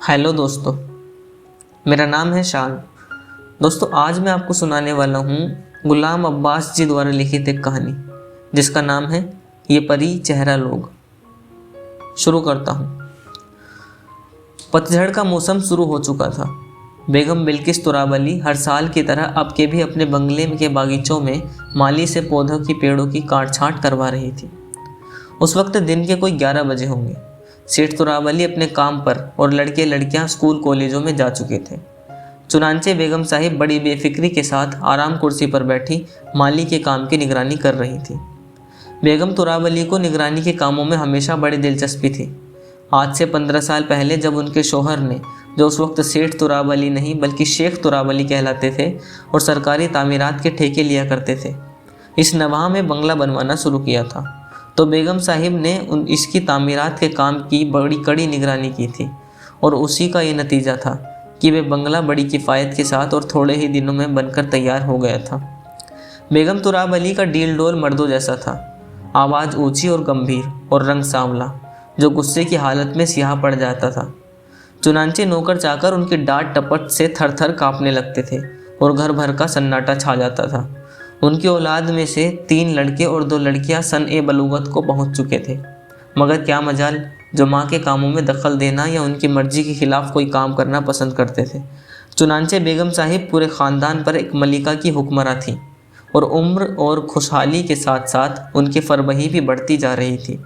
Hello दोस्तों, मेरा नाम है शान। दोस्तों, आज मैं आपको सुनाने वाला हूँ गुलाम अब्बास जी द्वारा लिखित एक कहानी जिसका नाम है ये परी चेहरा लोग। शुरू करता हूँ। पतझड़ का मौसम शुरू हो चुका था। बेगम बिल्किस तुराबली हर साल की तरह अब के भी अपने बंगले के बागीचों में माली से पौधों की पेड़ों की काट छांट करवा रही थी। उस वक्त दिन के कोई 11 बजे होंगे। सेठ तुराबली अपने काम पर और लड़के लड़कियां स्कूल कॉलेजों में जा चुके थे। चुनांचे बेगम साहिब बड़ी बेफिक्री के साथ आराम कुर्सी पर बैठी माली के काम की निगरानी कर रही थी। बेगम तुराबली को निगरानी के कामों में हमेशा बड़ी दिलचस्पी थी। आज से 15 साल पहले जब उनके शौहर ने, जो उस वक्त सेठ तुराबली नहीं बल्कि शेख तुराबली कहलाते थे और सरकारी तामीरात के ठेके लिया करते थे, इस नवाह में बंगला बनवाना शुरू किया था, तो बेगम साहिब ने इसकी तामीरात के काम की बड़ी कड़ी निगरानी की थी और उसी का ये नतीजा था कि वे बंगला बड़ी किफ़ायत के साथ और थोड़े ही दिनों में बनकर तैयार हो गया था। बेगम तुराबली का डील डोल मर्दों जैसा था, आवाज़ ऊंची और गंभीर और रंग सांवला जो गुस्से की हालत में सियाह पड़ जाता था। चुनांचे नौकर चाकर उनकी डांट टपट से थर थर काँपने लगते थे और घर भर का सन्नाटा छा जाता था। उनकी औलाद में से 3 लड़के और 2 लड़कियां सन-ए बलूगत को पहुंच चुके थे, मगर क्या मजाल जो माँ के कामों में दखल देना या उनकी मर्जी के खिलाफ कोई काम करना पसंद करते थे। चुनांचे बेगम साहिब पूरे ख़ानदान पर एक मलिका की हुक्मरां थी और उम्र और खुशहाली के साथ साथ उनकी फरबही भी बढ़ती जा रही थी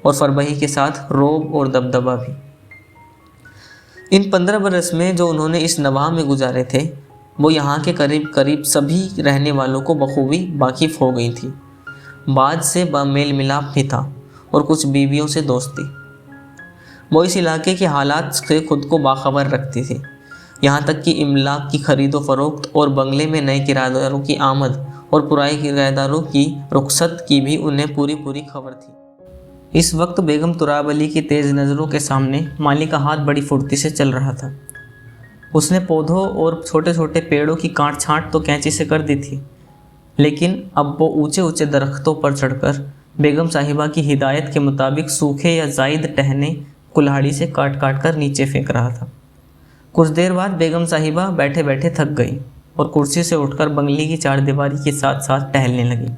और फरबही के साथ रोब और दबदबा भी। इन 15 बरस में जो उन्होंने इस नवाह में गुजारे थे, वो यहाँ के करीब करीब सभी रहने वालों को बखूबी वाकिफ़ हो गई थी। बाद से मेल मिलाप भी था और कुछ बीवियों से दोस्ती। वो इस इलाके के हालात से खुद को बाखबर रखती थी, यहाँ तक कि इमलाक की खरीदो फरोख्त और बंगले में नए किराएदारों की आमद और पुराने किराएदारों की रुखसत की भी उन्हें पूरी पूरी खबर थी। इस वक्त बेगम तुराबली की तेज़ नज़रों के सामने माली का हाथ बड़ी फुर्ती से चल रहा था। उसने पौधों और छोटे छोटे पेड़ों की काट छांट तो कैंची से कर दी थी, लेकिन अब वो ऊंचे ऊंचे दरख्तों पर चढ़कर बेगम साहिबा की हिदायत के मुताबिक सूखे या जायद टहने कुल्हाड़ी से काट काट कर नीचे फेंक रहा था। कुछ देर बाद बेगम साहिबा बैठे बैठे थक गई और कुर्सी से उठकर बंगले की चारदीवारी के साथ साथ टहलने लगी।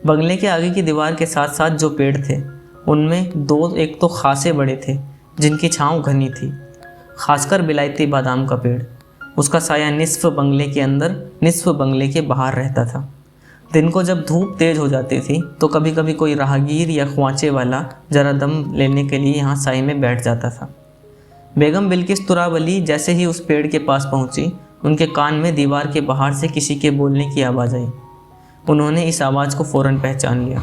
बंगले के आगे की दीवार के साथ साथ जो पेड़ थे उनमें 2 एक तो खासे बड़े थे जिनकी छाँव घनी थी, खासकर बिलायती बादाम का पेड़। उसका साया निस्फ बंगले के अंदर निस्फ बंगले के बाहर रहता था। दिन को जब धूप तेज हो जाती थी तो कभी कभी कोई राहगीर या ख्वांचे वाला जरा दम लेने के लिए यहाँ साए में बैठ जाता था। बेगम बिल्किस तुराबली जैसे ही उस पेड़ के पास पहुँची, उनके कान में दीवार के बाहर से किसी के बोलने की आवाज़ आई। उन्होंने इस आवाज़ को फ़ौरन पहचान लिया।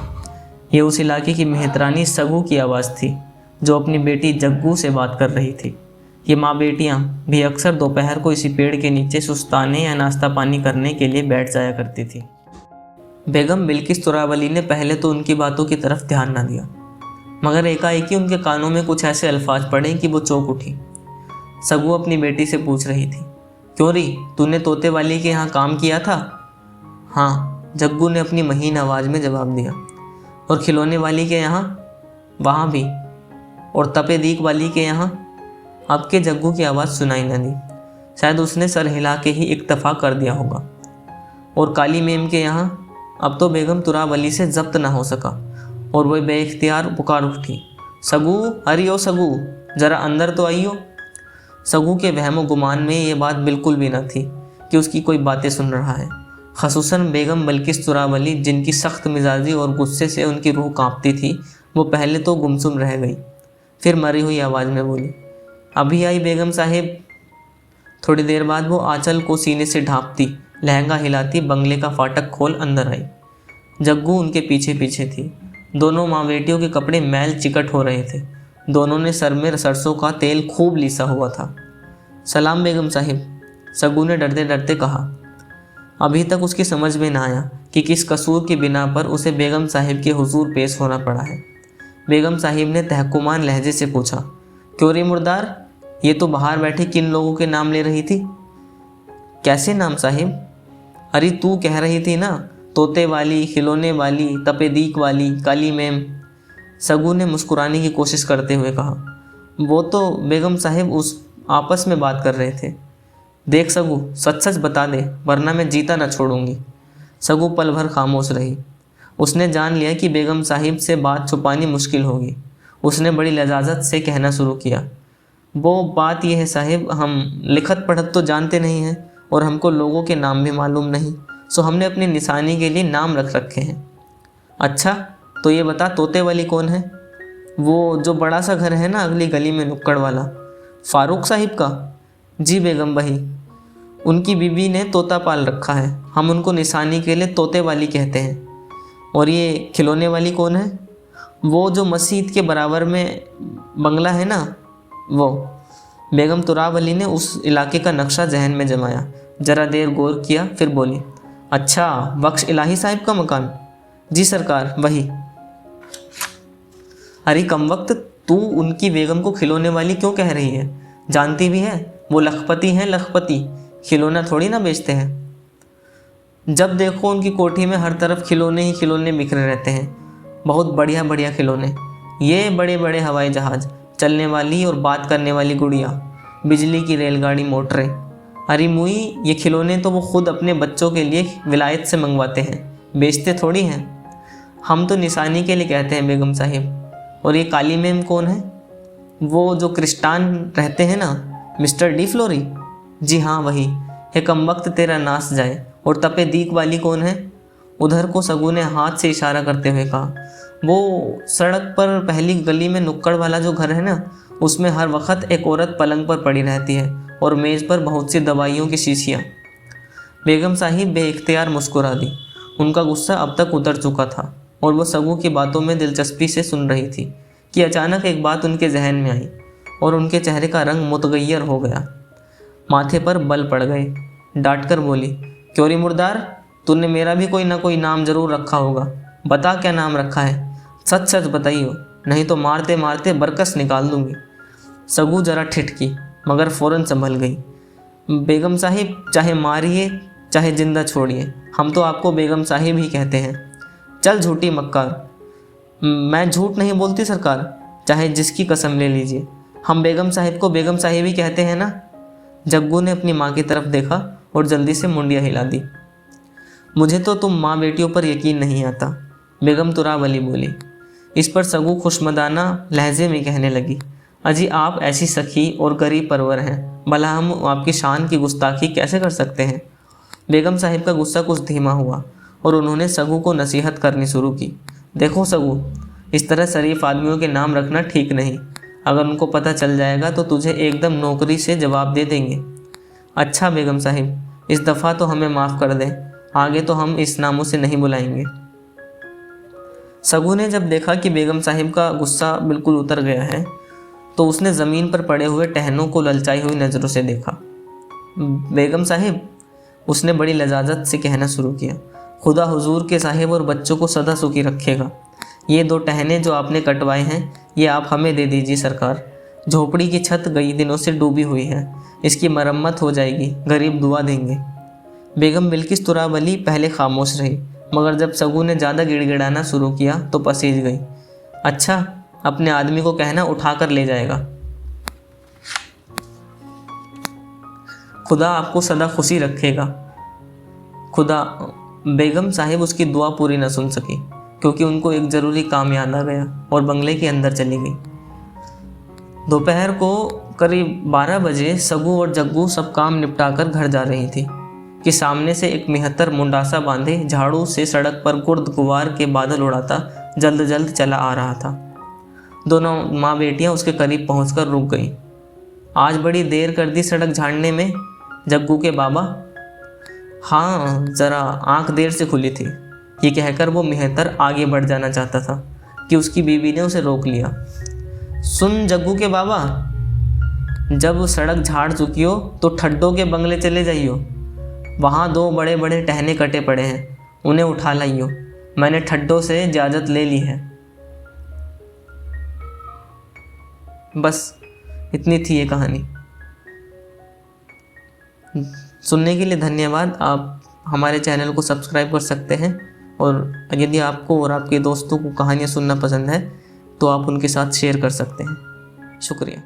ये उस इलाके की मेहतरानी सगू की आवाज़ थी जो अपनी बेटी जग्गू से बात कर रही थी। ये माँ बेटियाँ भी अक्सर दोपहर को इसी पेड़ के नीचे सुस्ताने या नाश्ता पानी करने के लिए बैठ जाया करती थी। बेगम बिल्किस तुराबली ने पहले तो उनकी बातों की तरफ ध्यान न दिया, मगर एकाएकी उनके कानों में कुछ ऐसे अल्फाज पड़े कि वो चौंक उठी। सगू अपनी बेटी से पूछ रही थी, क्यों री, तूने तोते वाली के यहाँ काम किया था? हाँ, जग्गू ने अपनी महीन आवाज़ में जवाब दिया। और खिलौने वाली के यहाँ? वहाँ भी। और तपे दीक वाली के यहाँ? अब के जग्गू की आवाज़ सुनाई न दी, शायद उसने सर हिला के ही इक्तफा कर दिया होगा। और काली मेम के यहाँ? अब तो बेगम तुराबली से जब्त ना हो सका और वह बेइख्तियार पुकार उठी, सगू, अरे ओ सगू, ज़रा अंदर तो आइयो। सगू के वहमो गुमान में ये बात बिल्कुल भी न थी कि उसकी कोई बातें सुन रहा है, खसूसन बेगम बिल्किस तुराबली जिनकी सख्त मिजाजी और गुस्से से उनकी रूह काँपती थी। वो पहले तो गुमसुम रह गई, फिर मरी हुई आवाज़ में बोली, अभी आई बेगम साहिब। थोड़ी देर बाद वो आंचल को सीने से ढांपती, लहंगा हिलाती बंगले का फाटक खोल अंदर आई। जग्गू उनके पीछे पीछे थी। दोनों माँ बेटियों के कपड़े मैल चिकट हो रहे थे। दोनों ने सर में सरसों का तेल खूब लीसा हुआ था। सलाम बेगम साहिब, सग्गू ने डरते डरते कहा। अभी तक उसकी समझ में ना आया कि किस कसूर की बिना पर उसे बेगम साहिब के हुजूर पेश होना पड़ा है। बेगम साहिब ने तहकुमान लहजे से पूछा, क्यों रे मुर्दार, ये तो बाहर बैठे किन लोगों के नाम ले रही थी? कैसे नाम साहिब? अरे तू कह रही थी ना, तोते वाली, खिलौने वाली, तपे दीक वाली, काली मैम। सगू ने मुस्कुराने की कोशिश करते हुए कहा, वो तो बेगम साहिब उस आपस में बात कर रहे थे। देख सगू, सच सच बता दे वरना मैं जीता न छोड़ूंगी। सगू पल भर खामोश रही। उसने जान लिया कि बेगम साहिब से बात छुपानी मुश्किल होगी। उसने बड़ी लजाजत से कहना शुरू किया, वो बात यह है साहिब, हम लिखत पढ़त तो जानते नहीं हैं और हमको लोगों के नाम भी मालूम नहीं, सो हमने अपनी निशानी के लिए नाम रख रखे हैं। अच्छा, तो ये बता तोते वाली कौन है? वो जो बड़ा सा घर है ना अगली गली में नुक्कड़ वाला, फारूक साहिब का? जी बेगम वही। उनकी बीबी ने तोता पाल रखा है, हम उनको निशानी के लिए तोते वाली कहते हैं। और ये खिलौने वाली कौन है? वो जो मस्जिद के बराबर में बंगला है ना, वो। बेगम तुराब अली ने उस इलाके का नक्शा जहन में जमाया, जरा देर गौर किया, फिर बोली, अच्छा बख्श इलाही साहिब का मकान? जी सरकार वही। अरे कमवक्त, तू उनकी बेगम को खिलौने वाली क्यों कह रही है? जानती भी है वो लखपति हैं, लखपति, खिलौना थोड़ी ना बेचते हैं। जब देखो उनकी कोठी में हर तरफ खिलौने ही खिलौने बिखरे रहते हैं, बहुत बढ़िया बढ़िया खिलौने। ये बड़े बड़े हवाई जहाज़, चलने वाली और बात करने वाली गुड़िया, बिजली की रेलगाड़ी, मोटरें। अरे मुई, ये खिलौने तो वो खुद अपने बच्चों के लिए विलायत से मंगवाते हैं, बेचते थोड़ी हैं। हम तो निशानी के लिए कहते हैं बेगम साहिब। और ये काली मैम कौन है? वो जो क्रिस्टान रहते हैं ना, मिस्टर डी फ्लोरी? जी हाँ वही। है कमबख्त तेरा नाश जाए। और तपे दीक वाली कौन है? उधर को सगू ने हाथ से इशारा करते हुए कहा, वो सड़क पर पहली गली में नुक्कड़ वाला जो घर है ना, उसमें हर वक्त एक औरत पलंग पर पड़ी रहती है और मेज़ पर बहुत सी दवाइयों की शीशियाँ। बेगम साहिब बेइख्तियार मुस्कुरा दी। उनका गुस्सा अब तक उतर चुका था और वो सगू की बातों में दिलचस्पी से सुन रही थी कि अचानक एक बात उनके जहन में आई और उनके चेहरे का रंग मुतगय्यर हो गया। माथे पर बल पड़ गए। डांट कर बोली, क्यों री मुर्दार, तूने मेरा भी कोई ना कोई नाम जरूर रखा होगा, बता क्या नाम रखा है? सच सच बताइयो, नहीं तो मारते मारते बरकस निकाल दूंगी। सगू जरा ठिठकी मगर फ़ौरन संभल गई। बेगम साहिब, चाहे मारिए चाहे जिंदा छोड़िए, हम तो आपको बेगम साहिब ही कहते हैं। चल झूठी मक्कार। मैं झूठ नहीं बोलती सरकार, चाहे जिसकी कसम ले लीजिए, हम बेगम साहिब को बेगम साहिब ही कहते हैं ना। जग्गू ने अपनी माँ की तरफ देखा और जल्दी से मुंडिया हिला दी। मुझे तो तुम माँ बेटियों पर यकीन नहीं आता, बेगम तुराब अली बोली। इस पर सगू खुशमदाना लहजे में कहने लगी, अजी आप ऐसी सखी और गरीब परवर हैं, भला हम आपकी शान की गुस्ताखी कैसे कर सकते हैं? बेगम साहिब का गुस्सा कुछ धीमा हुआ और उन्होंने सगू को नसीहत करनी शुरू की। देखो सगू, इस तरह शरीफ आदमियों के नाम रखना ठीक नहीं, अगर उनको पता चल जाएगा तो तुझे एकदम नौकरी से जवाब दे देंगे। अच्छा बेगम साहिब, इस दफ़ा तो हमें माफ़ कर दें, आगे तो हम इस नामों से नहीं बुलाएंगे। सगू ने जब देखा कि बेगम साहिब का गुस्सा बिल्कुल उतर गया है तो उसने ज़मीन पर पड़े हुए टहनों को ललचाई हुई नज़रों से देखा। बेगम साहिब, उसने बड़ी लजाजत से कहना शुरू किया, खुदा हुजूर के साहिब और बच्चों को सदा सुखी रखेगा। ये 2 टहने जो आपने कटवाए हैं ये आप हमें दे दीजिए सरकार। झोपड़ी की छत कई दिनों से डूबी हुई है, इसकी मरम्मत हो जाएगी, गरीब दुआ देंगे। बेगम बिल्किस तुराब अली पहले खामोश रही मगर जब सगू ने ज़्यादा गिड़गिड़ाना शुरू किया तो पसीज गई। अच्छा, अपने आदमी को कहना उठाकर ले जाएगा। खुदा आपको सदा खुशी रखेगा। खुदा। बेगम साहिब उसकी दुआ पूरी न सुन सकी क्योंकि उनको एक ज़रूरी काम याद आ गया और बंगले के अंदर चली गई। दोपहर को करीब 12 बजे सगू और जग्गू सब काम निपटाकर घर जा रही थी कि सामने से एक मिहत्तर मुंडासा बांधे झाड़ू से सड़क पर गुर्द गुवार के बादल उड़ाता जल्द जल्द चला आ रहा था। दोनों माँ बेटियाँ उसके करीब पहुंचकर रुक गईं। आज बड़ी देर कर दी सड़क झाड़ने में, जग्गू के बाबा। हाँ, ज़रा आंख देर से खुली थी, ये कहकर वो मिहत्तर आगे बढ़ जाना चाहता था कि उसकी बीवी ने उसे रोक लिया। सुन जग्गू के बाबा, जब सड़क झाड़ चुकी हो तो ठड्डों के बंगले चले जाइयो, वहाँ 2 बड़े बड़े टहने कटे पड़े हैं, उन्हें उठा लाइयो, मैंने ठड्डों से इजाज़त ले ली है। बस इतनी थी ये कहानी। सुनने के लिए धन्यवाद। आप हमारे चैनल को सब्सक्राइब कर सकते हैं और यदि आपको और आपके दोस्तों को कहानियाँ सुनना पसंद है तो आप उनके साथ शेयर कर सकते हैं। शुक्रिया।